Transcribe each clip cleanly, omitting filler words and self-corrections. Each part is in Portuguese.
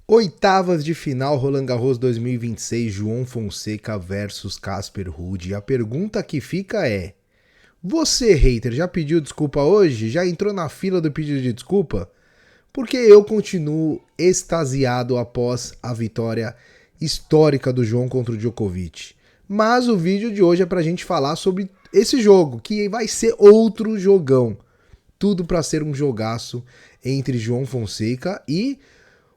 Oitavas de final, Roland Garros 2026, João Fonseca versus Casper Ruud. E a pergunta que fica é: você, hater, já pediu desculpa hoje? Já entrou na fila do pedido de desculpa? Porque eu continuo extasiado após a vitória histórica do João contra o Djokovic. Mas o vídeo de hoje é pra gente falar sobre esse jogo, que vai ser outro jogão. Tudo pra ser um jogaço entre João Fonseca e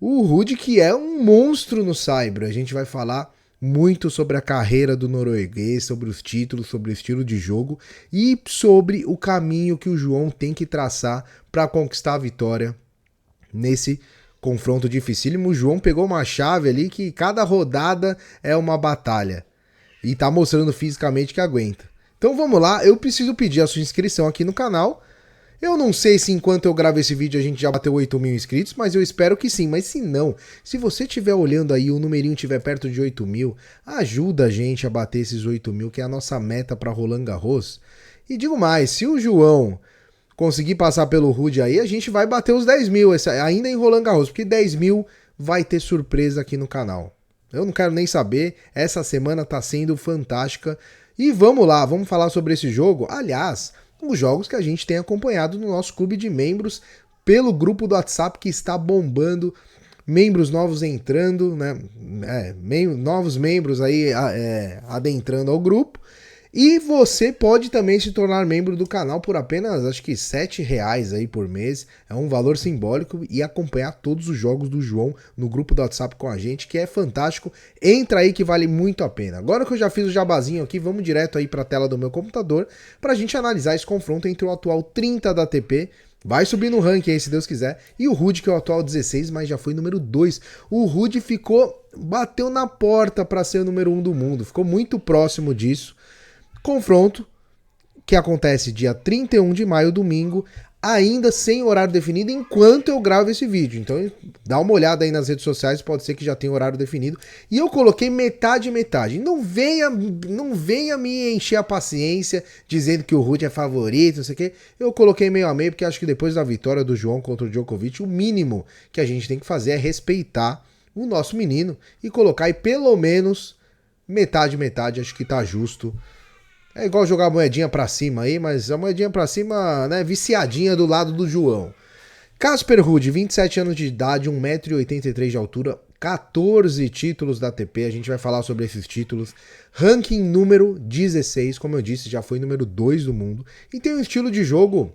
o Ruud, que é um monstro no saibro. A gente vai falar muito sobre a carreira do norueguês, sobre os títulos, sobre o estilo de jogo e sobre o caminho que o João tem que traçar para conquistar a vitória nesse confronto dificílimo. O João pegou uma chave ali que cada rodada é uma batalha e tá mostrando fisicamente que aguenta. Então vamos lá, eu preciso pedir a sua inscrição aqui no canal. Eu não sei se enquanto eu gravo esse vídeo a gente já bateu 8.000 inscritos, mas eu espero que sim. Mas se não, se você estiver olhando aí e o numerinho estiver perto de 8.000, ajuda a gente a bater esses 8.000, que é a nossa meta para Roland Garros. E digo mais, se o João conseguir passar pelo Ruud aí, a gente vai bater os 10.000, ainda em Roland Garros, porque 10.000 vai ter surpresa aqui no canal. Eu não quero nem saber, essa semana tá sendo fantástica. E vamos lá, vamos falar sobre esse jogo. Aliás, os jogos que a gente tem acompanhado no nosso clube de membros, pelo grupo do WhatsApp que está bombando, membros novos entrando, né? Novos membros aí adentrando ao grupo. E você pode também se tornar membro do canal por apenas, acho que R$7 aí por mês. É um valor simbólico e acompanhar todos os jogos do João no grupo do WhatsApp com a gente, que é fantástico. Entra aí que vale muito a pena. Agora que eu já fiz o jabazinho aqui, vamos direto aí para a tela do meu computador para a gente analisar esse confronto entre o atual 30 da ATP. Vai subir no ranking aí, se Deus quiser. E o Ruud, que é o atual 16, mas já foi número 2. O Ruud bateu na porta para ser o número 1 do mundo. Ficou muito próximo disso. Confronto que acontece dia 31 de maio, domingo, ainda sem horário definido enquanto eu gravo esse vídeo. Então dá uma olhada aí nas redes sociais, pode ser que já tenha horário definido. E eu coloquei metade. Não venha me encher a paciência dizendo que o Ruud é favorito, não sei o quê. Eu coloquei meio a meio porque acho que depois da vitória do João contra o Djokovic, o mínimo que a gente tem que fazer é respeitar o nosso menino e colocar aí pelo menos metade, acho que tá justo. É igual jogar a moedinha pra cima aí, mas a moedinha pra cima, né, viciadinha do lado do João. Casper Ruud, 27 anos de idade, 1,83 m de altura, 14 títulos da ATP, a gente vai falar sobre esses títulos. Ranking número 16, como eu disse, já foi número 2 do mundo. E tem um estilo de jogo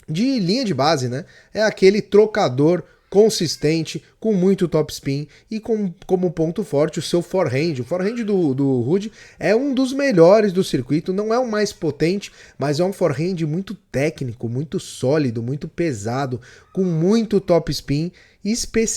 de linha de base, né? É aquele trocador consistente, com muito topspin e como ponto forte o seu forehand. O forehand do Ruud é um dos melhores do circuito, não é o mais potente, mas é um forehand muito técnico, muito sólido, muito pesado, com muito topspin,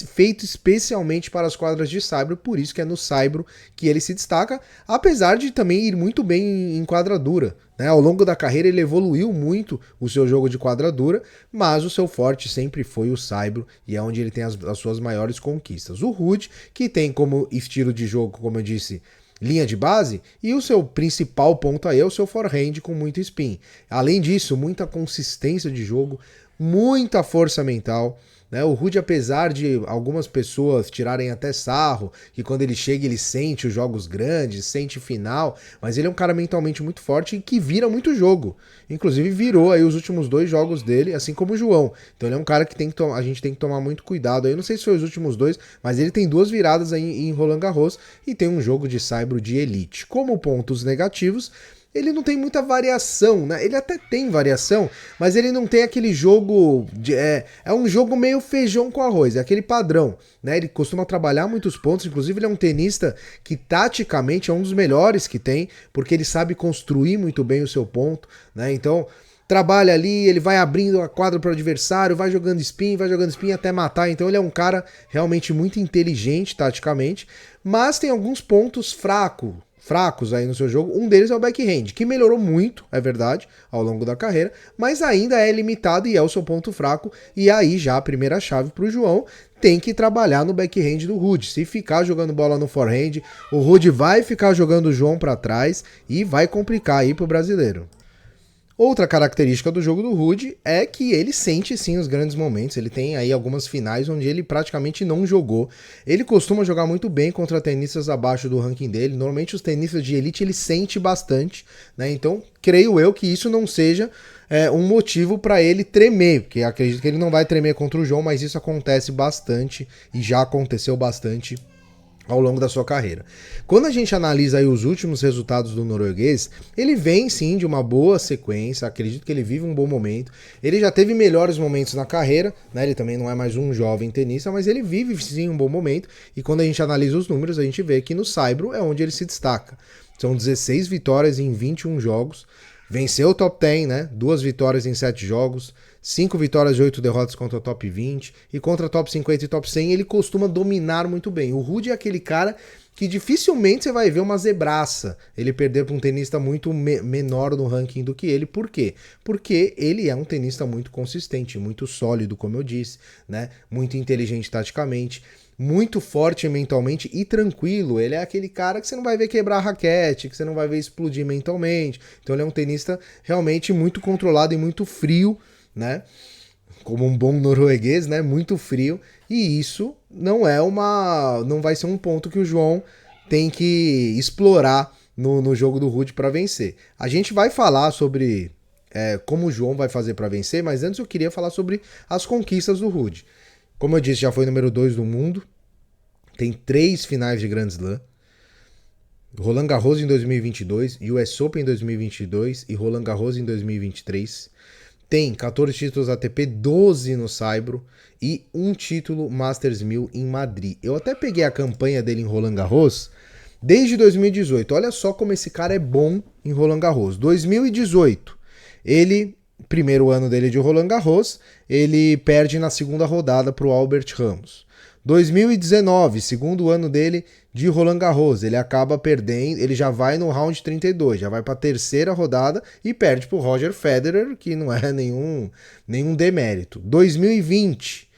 feito especialmente para as quadras de saibro, por isso que é no saibro que ele se destaca, apesar de também ir muito bem em quadradura. Ao longo da carreira ele evoluiu muito o seu jogo de quadradura, mas o seu forte sempre foi o saibro e é onde ele tem as suas maiores conquistas. O Ruud, que tem como estilo de jogo, como eu disse, linha de base, e o seu principal ponto aí é o seu forehand com muito spin. Além disso, muita consistência de jogo, muita força mental. O Ruud, apesar de algumas pessoas tirarem até sarro, que quando ele chega ele sente os jogos grandes, sente final, mas ele é um cara mentalmente muito forte e que vira muito jogo. Inclusive virou aí os últimos 2 jogos dele, assim como o João. Então ele é um cara que a gente tem que tomar muito cuidado. Eu não sei se foi os últimos 2, mas ele tem 2 viradas aí em Roland Garros e tem um jogo de saibro de elite. Como pontos negativos, ele não tem muita variação, né? Ele até tem variação, mas ele não tem aquele jogo... É um jogo meio feijão com arroz, é aquele padrão, né? Ele costuma trabalhar muitos pontos, inclusive ele é um tenista que taticamente é um dos melhores que tem, porque ele sabe construir muito bem o seu ponto, né? Então trabalha ali, ele vai abrindo a quadra para o adversário, vai jogando spin até matar. Então ele é um cara realmente muito inteligente taticamente, mas tem alguns pontos fracos aí no seu jogo. Um deles é o backhand, que melhorou muito, é verdade, ao longo da carreira, mas ainda é limitado e é o seu ponto fraco. E aí já a primeira chave para o João, tem que trabalhar no backhand do Ruud. Se ficar jogando bola no forehand, o Ruud vai ficar jogando o João para trás e vai complicar aí pro brasileiro. Outra característica do jogo do Ruud é que ele sente sim os grandes momentos, ele tem aí algumas finais onde ele praticamente não jogou. Ele costuma jogar muito bem contra tenistas abaixo do ranking dele, normalmente os tenistas de elite ele sente bastante, né? Então creio eu que isso não seja um motivo para ele tremer, porque acredito que ele não vai tremer contra o João, mas isso acontece bastante e já aconteceu bastante ao longo da sua carreira. Quando a gente analisa aí os últimos resultados do norueguês, ele vem sim de uma boa sequência, acredito que ele vive um bom momento, ele já teve melhores momentos na carreira, né? Ele também não é mais um jovem tenista, mas ele vive sim um bom momento, e quando a gente analisa os números, a gente vê que no saibro é onde ele se destaca. São 16 vitórias em 21 jogos, venceu o top 10, né? 2 vitórias em 7 jogos, 5 vitórias e 8 derrotas contra o top 20, e contra top 50 e top 100 ele costuma dominar muito bem. O Ruud é aquele cara que dificilmente você vai ver uma zebraça ele perder para um tenista muito menor no ranking do que ele. Por quê? Porque ele é um tenista muito consistente, muito sólido, como eu disse, né? Muito inteligente taticamente, muito forte mentalmente e tranquilo. Ele é aquele cara que você não vai ver quebrar a raquete, que você não vai ver explodir mentalmente. Então ele é um tenista realmente muito controlado e muito frio, né? Como um bom norueguês, né? Muito frio. E isso não vai ser um ponto que o João tem que explorar no jogo do Ruud para vencer. A gente vai falar sobre como o João vai fazer para vencer, mas antes eu queria falar sobre as conquistas do Ruud. Como eu disse, já foi número 2 do mundo, tem 3 finais de Grand Slam, Roland Garros em 2022, US Open em 2022 e Roland Garros em 2023. Tem 14 títulos ATP, 12 no saibro e um título Masters 1000 em Madrid. Eu até peguei a campanha dele em Roland Garros desde 2018. Olha só como esse cara é bom em Roland Garros. 2018, primeiro ano dele de Roland Garros, ele perde na segunda rodada para o Albert Ramos. 2019, segundo ano dele de Roland Garros, ele acaba perdendo, ele já vai no round 32, já vai para a terceira rodada e perde para o Roger Federer, que não é nenhum demérito. 2020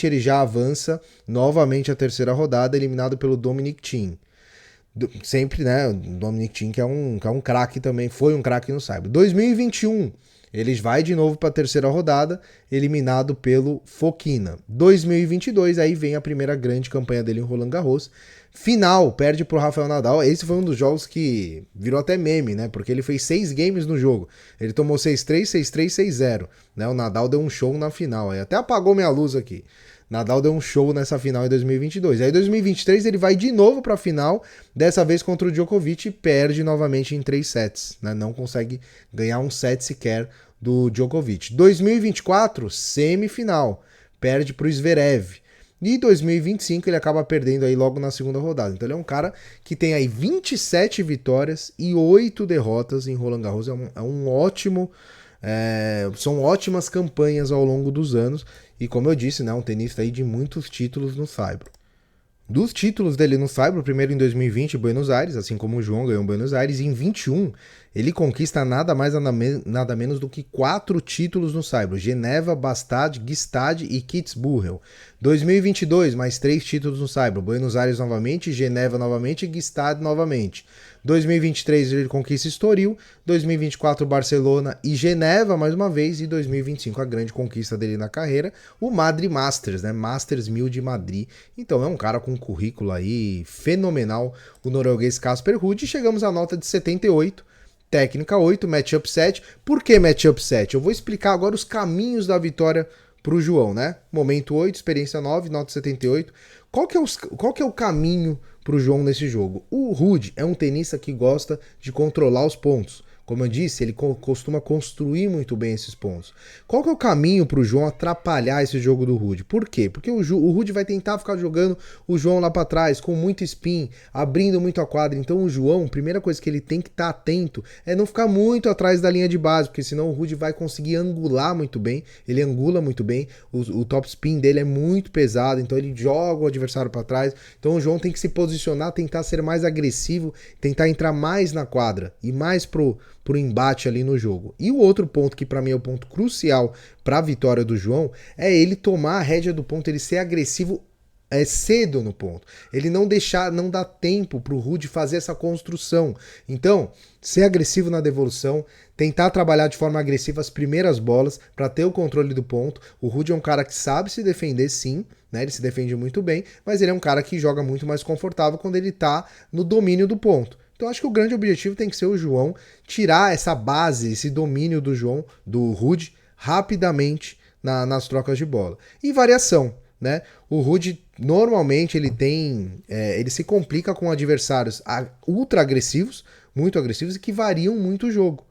ele já avança novamente a terceira rodada, eliminado pelo Dominic Thiem. Sempre, né, o Dominic Thiem que é um craque também, foi um craque no saibro. 2021, ele vai de novo para a terceira rodada, eliminado pelo Fokina. 2022, aí vem a primeira grande campanha dele em Roland Garros. Final, perde pro Rafael Nadal. Esse foi um dos jogos que virou até meme, né? Porque ele fez 6 games no jogo. Ele tomou 6-3, 6-3, 6-0. Né? O Nadal deu um show na final. Aí até apagou minha luz aqui. Nadal deu um show nessa final em 2022. Aí em 2023 ele vai de novo para a final, dessa vez contra o Djokovic, e perde novamente em 3 sets. Né? Não consegue ganhar um set sequer do Djokovic. 2024, semifinal, perde para o Zverev. E 2025 ele acaba perdendo aí logo na segunda rodada. Então ele é um cara que tem aí 27 vitórias e 8 derrotas em Roland Garros. É um ótimo... são ótimas campanhas ao longo dos anos. E como eu disse, né, um tenista aí de muitos títulos no saibro. Dos títulos dele no saibro, primeiro em 2020 Buenos Aires, assim como o João ganhou em Buenos Aires, e em 21 ele conquista nada mais nada menos do que 4 títulos no saibro: Geneva, Bastad, Gstaad e Kitzbühel. 2022, mais 3 títulos no saibro: Buenos Aires novamente, Geneva novamente e Gstaad novamente. 2023 ele conquista Estoril, 2024 Barcelona e Geneva mais uma vez, e 2025 a grande conquista dele na carreira, o Madrid Masters, né? Masters 1000 de Madrid. Então é um cara com um currículo aí fenomenal, o norueguês Casper Ruud. E chegamos à nota de 78, técnica 8, matchup 7. Por que matchup 7? Eu vou explicar agora os caminhos da vitória pro João, né? Momento 8, experiência 9, nota 78. Qual que é o caminho pro João nesse jogo? O Ruud é um tenista que gosta de controlar os pontos. Como eu disse, ele costuma construir muito bem esses pontos. Qual que é o caminho para o João atrapalhar esse jogo do Ruud? Por quê? Porque o Ruud vai tentar ficar jogando o João lá para trás, com muito spin, abrindo muito a quadra. Então o João, a primeira coisa que ele tem que estar atento é não ficar muito atrás da linha de base, porque senão o Ruud vai conseguir angular muito bem. Ele angula muito bem, o top spin dele é muito pesado, então ele joga o adversário para trás. Então o João tem que se posicionar, tentar ser mais agressivo, tentar entrar mais na quadra e mais pro embate ali no jogo. E o outro ponto que para mim é o ponto crucial para a vitória do João é ele tomar a rédea do ponto, ele ser agressivo cedo no ponto. Ele não dá tempo pro Ruud fazer essa construção. Então, ser agressivo na devolução, tentar trabalhar de forma agressiva as primeiras bolas para ter o controle do ponto. O Ruud é um cara que sabe se defender, sim, né? Ele se defende muito bem, mas ele é um cara que joga muito mais confortável quando ele tá no domínio do ponto. Então acho que o grande objetivo tem que ser o João tirar essa base, esse domínio do Ruud, rapidamente nas trocas de bola. E variação, né? O Ruud normalmente ele se complica com adversários ultra agressivos, muito agressivos e que variam muito o jogo,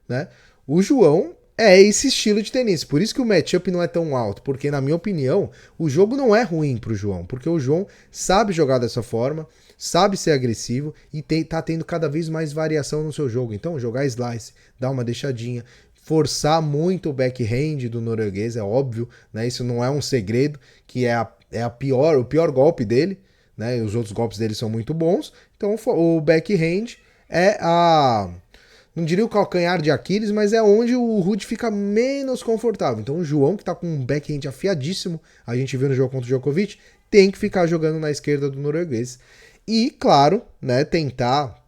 né? O João é esse estilo de tenista, por isso que o matchup não é tão alto, porque na minha opinião o jogo não é ruim pro João, porque o João sabe jogar dessa forma, sabe ser agressivo e tá tendo cada vez mais variação no seu jogo. Então jogar slice, dar uma deixadinha, forçar muito o backhand do norueguês, é óbvio, né? Isso não é um segredo, que é o pior golpe dele, né? Os outros golpes dele são muito bons. Então o backhand é não diria o calcanhar de Aquiles, mas é onde o Ruud fica menos confortável. Então o João, que tá com um backhand afiadíssimo, a gente viu no jogo contra o Djokovic, tem que ficar jogando na esquerda do norueguês. E, claro, né, tentar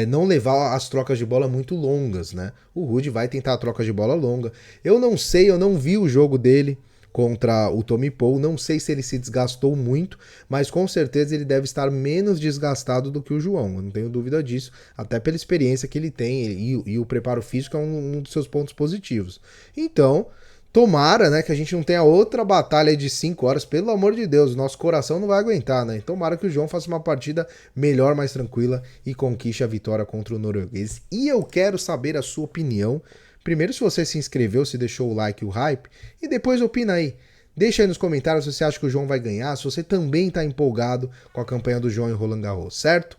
não levar as trocas de bola muito longas, né? O Ruud vai tentar a troca de bola longa. Eu não sei, eu não vi o jogo dele contra o Tommy Paul, não sei se ele se desgastou muito, mas com certeza ele deve estar menos desgastado do que o João, eu não tenho dúvida disso, até pela experiência que ele tem e o preparo físico é um dos seus pontos positivos. Então, tomara, né, que a gente não tenha outra batalha de 5 horas, pelo amor de Deus, nosso coração não vai aguentar, né? Tomara que o João faça uma partida melhor, mais tranquila e conquiste a vitória contra o norueguês. E eu quero saber a sua opinião. Primeiro, se você se inscreveu, se deixou o like e o hype, e depois opina aí. Deixa aí nos comentários se você acha que o João vai ganhar, se você também está empolgado com a campanha do João em Roland Garros, certo?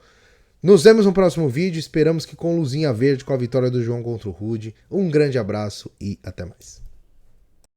Nos vemos no próximo vídeo, esperamos que com luzinha verde com a vitória do João contra o Ruud. Um grande abraço e até mais.